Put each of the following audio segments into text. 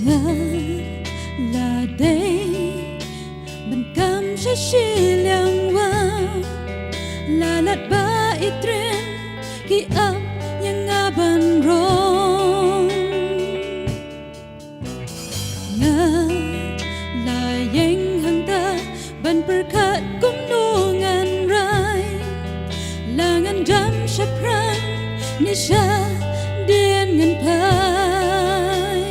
ngờ là đây mình cảm thấy chỉ liang qua là lát ba ít trên khi ấp yang ngaban rong ngờ là yang hang ta ban perkat cũng nu ngan rai là ngan jam shapran nisha dien ngan pai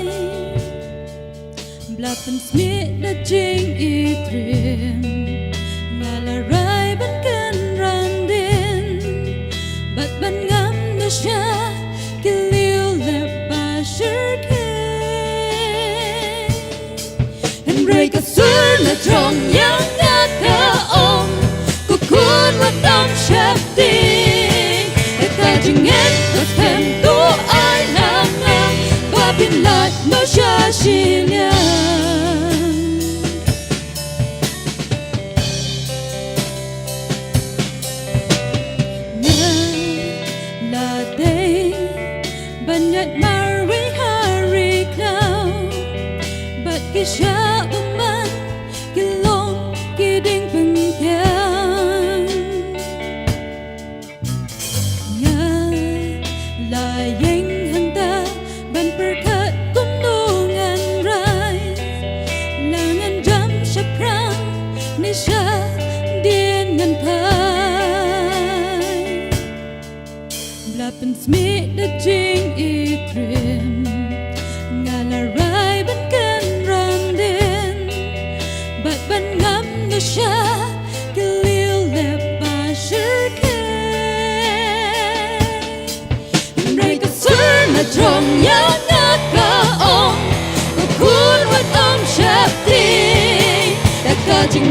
blapan smith da jing itrim ngala rai ban kan randin bat ban ngam nisha kilil le ba shirke and break a sur na trong yang na ka om ku kun wat dam shap di ta jing en ta pem tu ai nam nam ba bin lat no sha shinya ban nhật mari hari klau bat kisha uman kilong kiding pengkian ya la yang hanta ban perkat kumnungan rai langan jam shapran nisha dien ngan pai blapan smith da jing itrim ngala rai ban kan randin bat ban ngam no sha kilil le ba shirke rai ka sur na trong ya na ka om ku kun wat om shap ti da ka jing